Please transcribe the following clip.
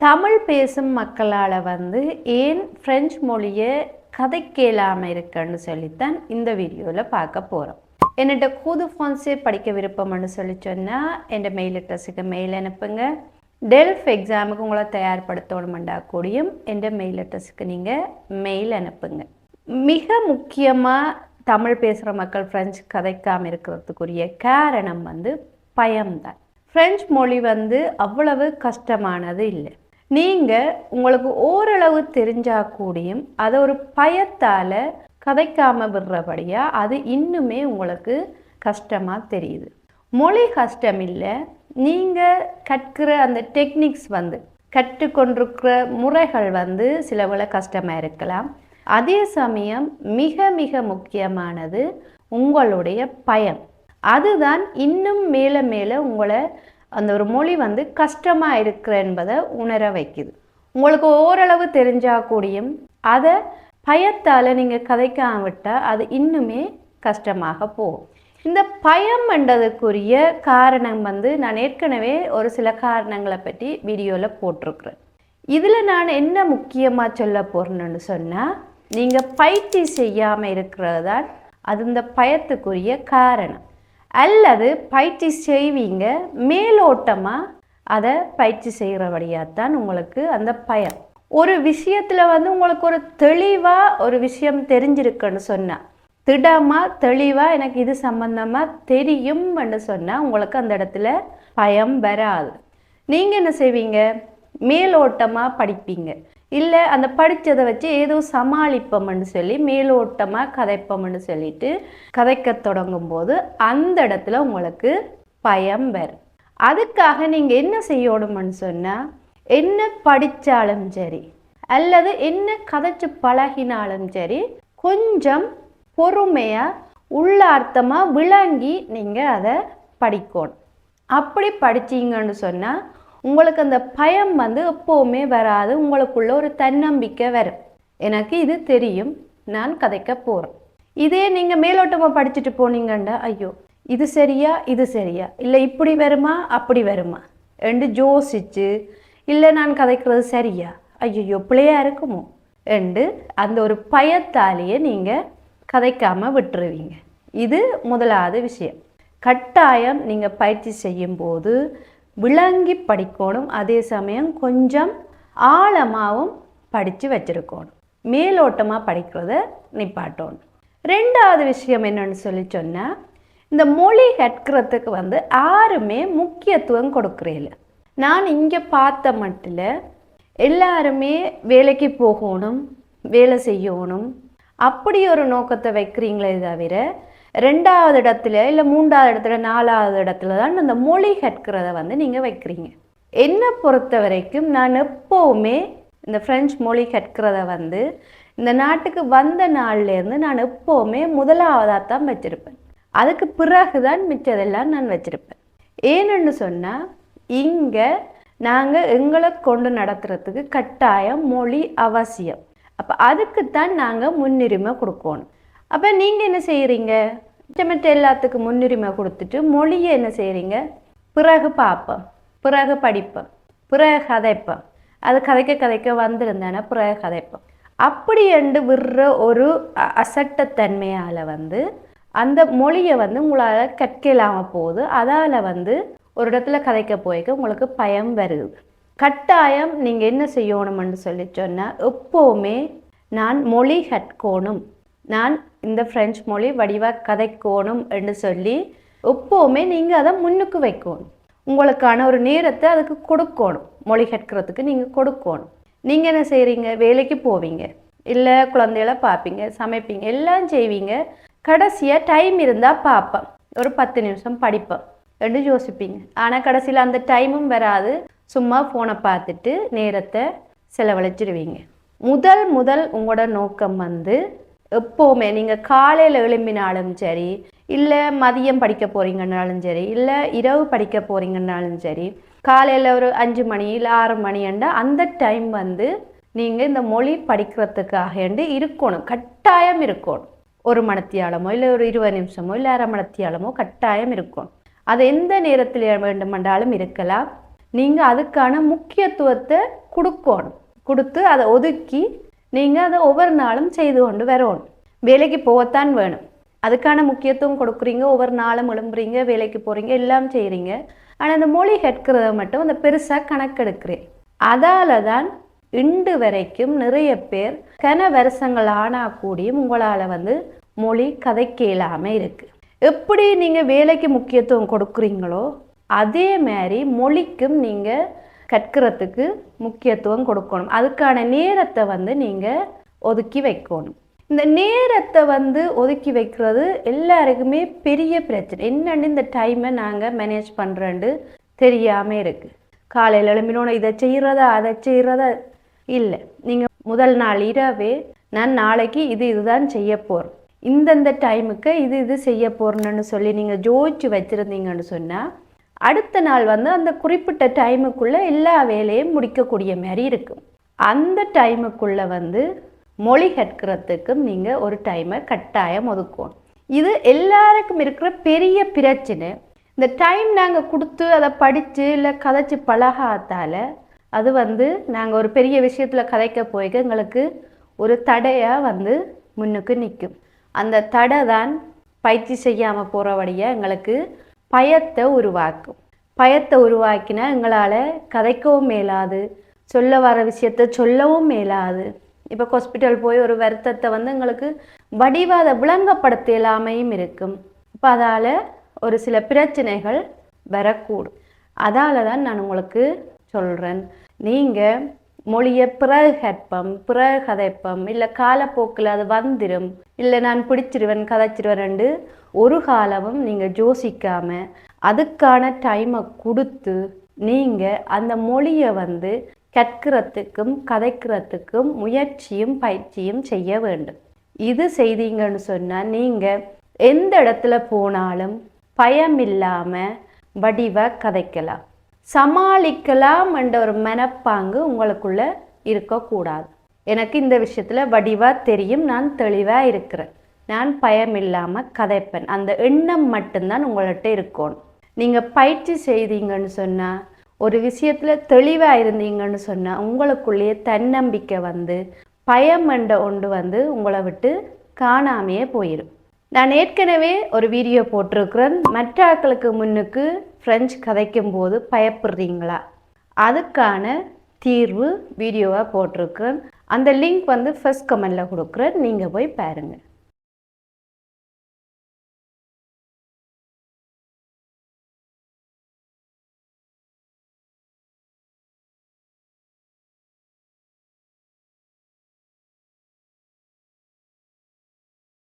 தமிழ் பேசும் மக்களால் வந்து ஏன் ஃப்ரெஞ்சு மொழியை கதைக்கேலாமல் இருக்குன்னு சொல்லித்தான் இந்த வீடியோவில் பார்க்க போகிறோம். என்னட்ட கூது ஃபான்ஸே படிக்க விருப்பம்னு சொல்லி சொன்னால் என் மெயில் அட்ரஸுக்கு மெயில் அனுப்புங்க. டெல்ஃப் எக்ஸாமுக்கு உங்களை தயார்படுத்தணுமெண்டா கூடியும் என் மெயில் அட்ரஸுக்கு நீங்கள் மெயில் அனுப்புங்க. மிக முக்கியமாக தமிழ் பேசுகிற மக்கள் ஃப்ரெஞ்சு கதைக்காமல் இருக்கிறதுக்குரிய காரணம் வந்து பயம்தான். ஃப்ரெஞ்சு மொழி வந்து அவ்வளவு கஷ்டமானது இல்லை. நீங்கள் உங்களுக்கு ஓரளவு தெரிஞ்சால் கூடியும் அதை ஒரு பயத்தால் கதைக்காமல் விடுறபடியாக அது இன்னுமே உங்களுக்கு கஷ்டமாக தெரியுது. மொழி கஷ்டம் இல்லை, நீங்கள் கற்கிற அந்த டெக்னிக்ஸ் வந்து கற்றுக்கொண்டிருக்கிற முறைகள் வந்து சிலவுல கஷ்டமாக இருக்கலாம். அதே சமயம் மிக மிக முக்கியமானது உங்களுடைய பயம். அதுதான் இன்னும் மேலே மேலே உங்களை அந்த ஒரு மொழி வந்து கஷ்டமாக இருக்கிற என்பதை உணர வைக்குது. உங்களுக்கு ஓரளவு தெரிஞ்சால் கூடியும் அதை பயத்தால் நீங்கள் கதைக்காம விட்டால் அது இன்னுமே கஷ்டமாக போகும். இந்த பயம் என்றதுக்குரிய காரணம் வந்து நான் ஏற்கனவே ஒரு சில காரணங்களை பற்றி வீடியோவில் போட்டிருக்கிறேன். இதில் நான் என்ன முக்கியமாக சொல்ல போகிறேன்னு சொன்னால், நீங்கள் பயிற்சி செய்யாமல் இருக்கிறது தான் அது இந்த பயத்துக்குரிய காரணம். அல்லது பயிற்சி செய்வீங்க, மேலோட்டமாக அதை பயிற்சி செய்கிறபடியாகத்தான் உங்களுக்கு அந்த பயம். ஒரு விஷயத்தில் வந்து உங்களுக்கு ஒரு தெளிவாக ஒரு விஷயம் தெரிஞ்சிருக்குன்னு சொன்னால், திடமாக தெளிவாக எனக்கு இது சம்பந்தமாக தெரியும்னு சொன்னால் உங்களுக்கு அந்த இடத்துல பயம் வராது. நீங்கள் என்ன செய்வீங்க, மேலோட்டமாக படிப்பீங்க, இல்லை அந்த படித்ததை வச்சு ஏதோ சமாளிப்போம்னு சொல்லி மேலோட்டமாக கதைப்போம்னு சொல்லிட்டு கதைக்க தொடங்கும் போது அந்த இடத்துல உங்களுக்கு பயம் வரும். அதுக்காக நீங்கள் என்ன செய்யணும்னு சொன்னால், என்ன படித்தாலும் சரி அல்லது என்ன கதைச்சு பழகினாலும் சரி கொஞ்சம் பொறுமையாக உள்ளார்த்தமாக விளங்கி நீங்கள் அதை படிக்கணும். அப்படி படித்தீங்கன்னு சொன்னால் உங்களுக்கு அந்த பயம் வந்து எப்போவுமே வராது. உங்களுக்குள்ள ஒரு தன்னம்பிக்கை வரும், எனக்கு இது தெரியும், நான் கதைக்க போகிறேன். இதே நீங்கள் மேலோட்டமாக படிச்சுட்டு போனீங்கன்னா, ஐயோ இது சரியா இது சரியா, இல்லை இப்படி வருமா அப்படி வருமா என்று யோசிச்சு, இல்லை நான் கதைக்கிறது சரியா, ஐயோ பிள்ளையா இருக்குமோ என்று அந்த ஒரு பயத்தாலேயே நீங்கள் கதைக்காமல் விட்டுருவீங்க. இது முதலாவது விஷயம். கட்டாயம் நீங்கள் பயிற்சி செய்யும்போது விளங்கி படிக்கணும். அதே சமயம் கொஞ்சம் ஆழமாகவும் படித்து வச்சுருக்கணும். மேலோட்டமாக படிக்கிறத நிப்பாட்டணும். ரெண்டாவது விஷயம் என்னன்னு சொல்லி சொன்னால், இந்த மொழி கற்கிறதுக்கு வந்து யாருமே முக்கியத்துவம் கொடுக்குறேன். நான் இங்கே பார்த்த மட்டில் எல்லாருமே வேலைக்கு போகணும், வேலை செய்யணும், அப்படி ஒரு நோக்கத்தை வைக்கிறீங்களே தவிர ரெண்டாவது இடத்துல இல்லை மூன்றாவது இடத்துல நாலாவது இடத்துல தான் அந்த மொழி கற்கிறத வந்து நீங்கள் வைக்கிறீங்க. என்னை பொறுத்த வரைக்கும் நான் எப்போவுமே இந்த ஃப்ரெஞ்சு மொழி கற்கிறத வந்து இந்த நாட்டுக்கு வந்த நாள்லேருந்து நான் எப்போவுமே முதலாவதாக தான் வச்சுருப்பேன். அதுக்கு பிறகு தான் மிச்சதெல்லாம் நான் வச்சுருப்பேன். ஏன்னு சொன்னால், இங்கே நாங்கள் எங்களை கொண்டு நடத்துறதுக்கு கட்டாயம் மொழி அவசியம். அப்போ அதுக்குத்தான் நாங்கள் முன்னுரிமை கொடுக்கணும். அப்போ நீங்கள் என்ன செய்கிறீங்க, மற்ற எல்லாத்துக்கும் முன்னுரிமை கொடுத்துட்டு மொழியை என்ன செய்கிறீங்க, பிறகு பார்ப்போம், பிறகு படிப்போம், பிறகு கதைப்போம், அது கதைக்க வந்திருந்தானே பிறகு கதைப்போம், அப்படி என்று விடுற ஒரு அசட்டத்தன்மையால் வந்து அந்த மொழியை வந்து உங்களால் கற்கலாமல் போகுது. அதால் வந்து ஒரு இடத்துல கதைக்க போய்க்க உங்களுக்கு பயம் வருது. கட்டாயம் நீங்கள் என்ன செய்யணும்னு சொல்லி சொன்னால், எப்போவுமே நான் மொழி கற்கணும், நான் இந்த ஃப்ரெஞ்சு மொழி வடிவாக கதைக்கணும் என்று சொல்லி எப்போவுமே நீங்கள் அதை முன்னுக்கு வைக்கணும். உங்களுக்கான ஒரு நேரத்தை அதுக்கு கொடுக்கணும். மொழி கற்கிறதுக்கு நீங்கள் கொடுக்கணும். நீங்கள் என்ன செய்கிறீங்க, வேலைக்கு போவீங்க, இல்லை குழந்தைகளை பார்ப்பீங்க, சமைப்பீங்க, எல்லாம் செய்வீங்க. கடைசியாக டைம் இருந்தால் பார்ப்பேன், ஒரு 10 நிமிஷம் படிப்பேன் என்று யோசிப்பீங்க. ஆனால் கடைசியில் அந்த டைமும் வராது, சும்மா ஃபோனை பார்த்துட்டு நேரத்தை செலவழிச்சிடுவீங்க. முதல் உங்களோட நோக்கம் வந்து எப்போவுமே நீங்கள் காலையில் எழும்பினாலும் சரி, இல்லை மதியம் படிக்க போகிறீங்கன்னாலும் சரி, இல்லை இரவு படிக்க போகிறீங்கன்னாலும் சரி, காலையில் ஒரு 5 மணி இல்லை 6 மணிண்டா அந்த டைம் வந்து நீங்கள் இந்த மொழி படிக்கிறதுக்காக இருக்கணும், கட்டாயம் இருக்கணும். 1 மணித்தியாலமோ இல்லை ஒரு 20 நிமிஷமோ இல்லை 1/2 மணித்தியாலமோ கட்டாயம் இருக்கணும். அது எந்த நேரத்தில் வேண்டுமென்றாலும் இருக்கலாம். நீங்கள் அதுக்கான முக்கியத்துவத்தை கொடுத்து அதை ஒதுக்கி நீங்கள் அதை ஒவ்வொரு நாளும் செய்து கொண்டு வரணும். வேலைக்கு போகத்தான் வேணும், அதுக்கான முக்கியத்துவம் கொடுக்குறீங்க, ஒவ்வொரு நாளும் எழும்புறீங்க, வேலைக்கு போகிறீங்க, எல்லாம் செய்கிறீங்க. ஆனால் அந்த மொழி கற்கிறத மட்டும் அந்த பெருசாக கணக்கெடுக்கிறேன். அதால தான் இன்று வரைக்கும் நிறைய பேர் வருஷங்கள் ஆனால் கூடியும் உங்களால் மொழி கதைக்க இயலாமல் இருக்குது. எப்படி நீங்கள் வேலைக்கு முக்கியத்துவம் கொடுக்குறீங்களோ அதே மாதிரி மொழிக்கும் நீங்கள் கற்கிறதுக்கு முக்கியத்துவம் கொடுக்கணும். அதுக்கான நேரத்தை நீங்கள் ஒதுக்கி வைக்கணும். இந்த நேரத்தை ஒதுக்கி வைக்கிறது எல்லாருக்குமே பெரிய பிரச்சனை. என்னென்னு இந்த டைமை நாங்கள் மேனேஜ் பண்ணுறேன்னு தெரியாமல் இருக்குது. காலையில் எழும்பினோன்னு இதை செய்கிறதா அதை செய்கிறதா இல்லை. நீங்கள் முதல் நாள் இரவே நான் நாளைக்கு இதுதான் செய்ய போகிறேன், இந்தந்த டைமுக்கு இது செய்ய போகிறேன்னு சொல்லி நீங்கள் ஜோதிச்சு வச்சுருந்தீங்கன்னு சொன்னால் அடுத்த நாள் அந்த குறிப்பிட்ட டைமுக்குள்ளே எல்லா வேலையும் முடிக்கக்கூடிய மாதிரி இருக்கும். அந்த டைமுக்குள்ளே மொழி கற்கிறதுக்கும் நீங்கள் ஒரு டைமை கட்டாயம் ஒதுக்கணும். இது எல்லாருக்கும் இருக்கிற பெரிய பிரச்சனை. இந்த டைம் நாங்கள் கொடுத்து அதை படித்து இல்லை கதைச்சி பழகாத்தால் அது நாங்கள் ஒரு பெரிய விஷயத்தில் கதைக்க போய்க்க எங்களுக்கு ஒரு தடையாக முன்னுக்கு நிற்கும். அந்த தடை தான் பயிற்சி செய்யாமல் போகிற வழியாக எங்களுக்கு பயத்தை உருவாக்கும். பயத்தை உருவாக்கினா எங்களால் கதைக்கவும் மேலாது, சொல்ல வர விஷயத்தை சொல்லவும் மேலாது. இப்போ ஹாஸ்பிட்டல் போய் ஒரு வருத்தத்தை எங்களுக்கு வடிவாத விளங்கப்படுத்த இல்லாமையும் இருக்கும். இப்போ அதால் ஒரு சில பிரச்சனைகள் வரக்கூடும். அதால் தான் நான் உங்களுக்கு சொல்கிறேன், நீங்கள் மொழியை பிறகு கற்பம் பிறகு கதைப்பம், இல்லை காலப்போக்கில் அது வந்துடும், இல்லை நான் பிடிச்சிருவேன் கதைச்சிருவேன் ஒரு காலமும் நீங்கள் யோசிக்காமல் அதுக்கான டைமை கொடுத்து நீங்கள் அந்த மொழியை கற்கிறதுக்கும் கதைக்கிறதுக்கும் முயற்சியும் பயிற்சியும் செய்ய வேண்டும். இது செய்தீங்கன்னு சொன்னால் நீங்கள் எந்த இடத்துல போனாலும் பயம் இல்லாமல் வடிவாக கதைக்கலாம், சமாளிக்கலாம் என்ற ஒரு மனப்பாங்கு உங்களுக்குள்ள இருக்கக்கூடாது. எனக்கு இந்த விஷயத்தில் வடிவாக தெரியும், நான் தெளிவாக இருக்கிறேன், நான் பயம் இல்லாமல் கதைப்பேன், அந்த எண்ணம் மட்டும்தான் உங்கள்கிட்ட இருக்கணும். நீங்கள் பயிற்சி செய்தீங்கன்னு சொன்னால், ஒரு விஷயத்தில் தெளிவாக இருந்தீங்கன்னு சொன்னால் உங்களுக்குள்ளேயே தன்னம்பிக்கை பயம் என்ற ஒன்று உங்களை விட்டு காணாமையே போயிடும். நான் ஏற்கனவே ஒரு வீடியோ போட்டிருக்கிறேன், மற்ற ஆட்களுக்கு முன்னுக்கு ஃப்ரெஞ்சு கதைக்கும் போது பயப்படுறீங்களா, அதுக்கான தீர்வு வீடியோவாக போட்டிருக்கிறேன். அந்த லிங்க் ஃபர்ஸ்ட் கமெண்டில் கொடுக்குறேன், நீங்கள் போய் பாருங்கள்.